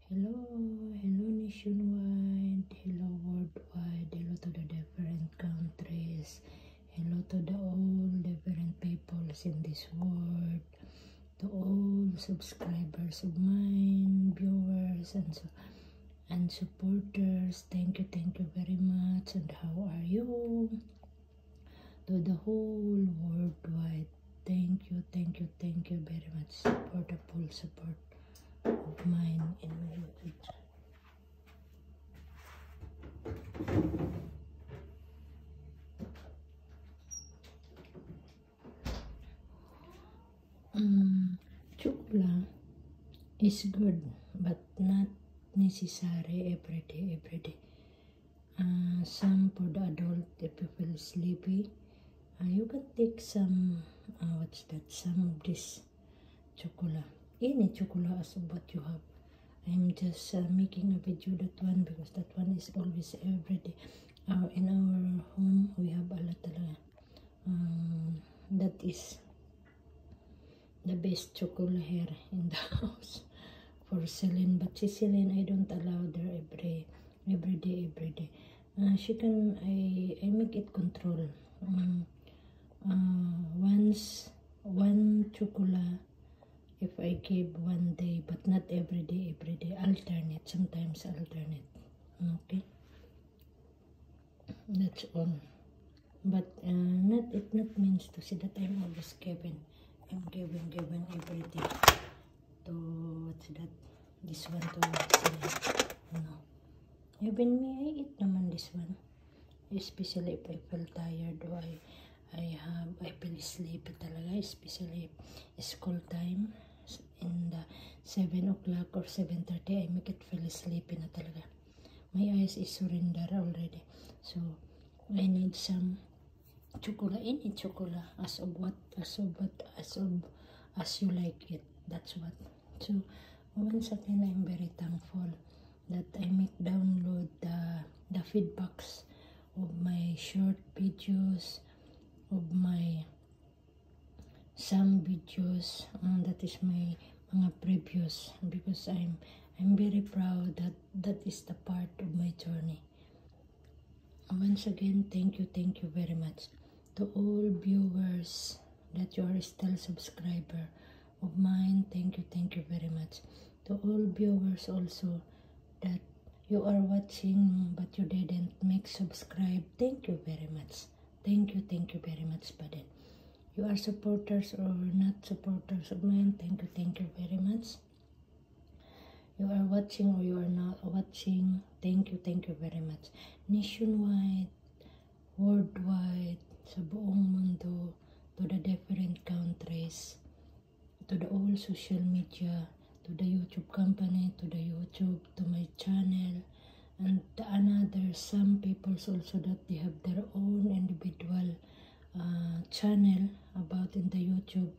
Hello, hello nationwide, hello worldwide, hello to the different countries, hello to the all different peoples in this world, to all subscribers of mine, viewers and supporters. Thank you very much. And how are you? To the whole worldwide, thank you very much for the full support of mine in my YouTube channel. Chukla is good, but not necessary every day. Some for the adult, if you feel sleepy, you can take some, some of this chocolate. Any chocolate as of what you have. I'm just making a video that one because that one is always every day. In our home, we have a lot talaga. That is the best chocolate here in the house for Celine. But Celine, I don't allow her every day. She can, I make it control. Once one chocolate, if I give one day, but not every day, alternate, sometimes alternate. Okay, that's all. But it not means to say that I'm always giving. I'm giving every day to, what's that, this one to say, no. Even me, I eat naman this one. Especially if I feel tired or I feel sleepy talaga, especially school time. In the 7 o'clock or 7:30, I make it feel sleepy na talaga. My eyes is surrender already. So, I need some chocolate, any chocolate, as you like it. That's what. So, once again, I'm very thankful that I make download the feedbacks of my short videos, of my some videos, that is my mga previous, because I'm very proud that that is the part of my journey. Once again, thank you very much to all viewers that you are still subscriber of mine. Thank you very much to all viewers also that you are watching but you didn't make subscribe. Thank you very much. Thank you very much, Baden. You are supporters or not supporters of mine. Thank you very much. You are watching or you are not watching. Thank you very much. Nationwide, worldwide, sa buong mundo, to the different countries, to the all social media, to the YouTube company, to the YouTube, to my channel, and the another, some people also that they have their own individual channel about in the YouTube.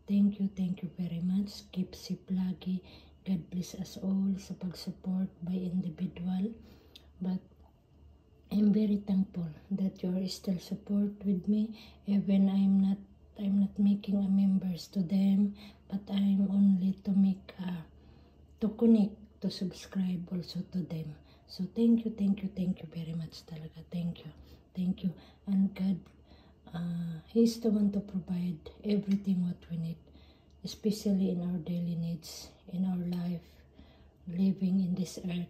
Thank you very much. Keep safe lagi. God bless us all sa pag-support by individual. But I'm very thankful that you are still support with me, even I'm not making a members to them, but I'm only to make to connect, to subscribe also to them. So thank you very much talaga. Thank you. And God, He's the one to provide everything what we need, especially in our daily needs, in our life, living in this earth,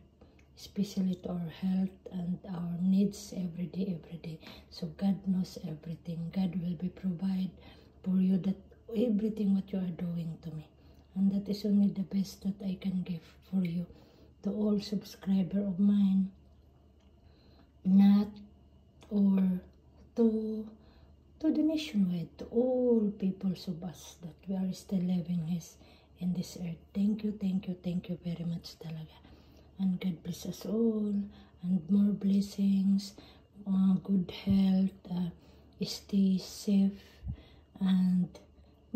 especially to our health and our needs every day. So God knows everything. God will be provide for you that everything what you are doing to me. And that is only the best that I can give for you. To all subscriber of mine, not or to the nationwide, to all peoples of us that we are still living in this earth. Thank you very much talaga. And God bless us all, and more blessings, good health, stay safe, and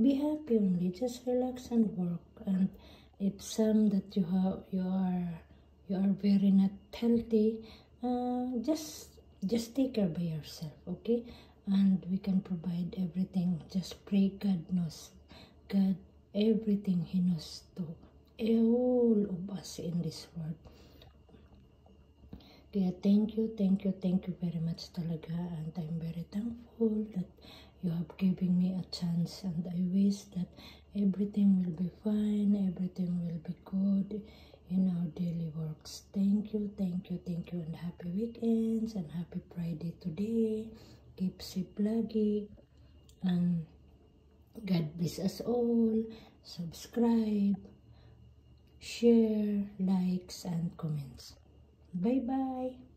be happy only. Just relax and work. And if some that you are very not healthy, just take care by yourself, okay? And we can provide everything. Just pray. God knows. God, everything He knows to all of us in this world. Kaya thank you very much talaga, and I'm very thankful that you have given me a chance, and I wish that everything will be fine, everything will be good in our daily works. Thank you, and happy weekends and happy Friday today. Keep safe lagi, and God bless us all. Subscribe, share, likes, and comments. Bye-bye.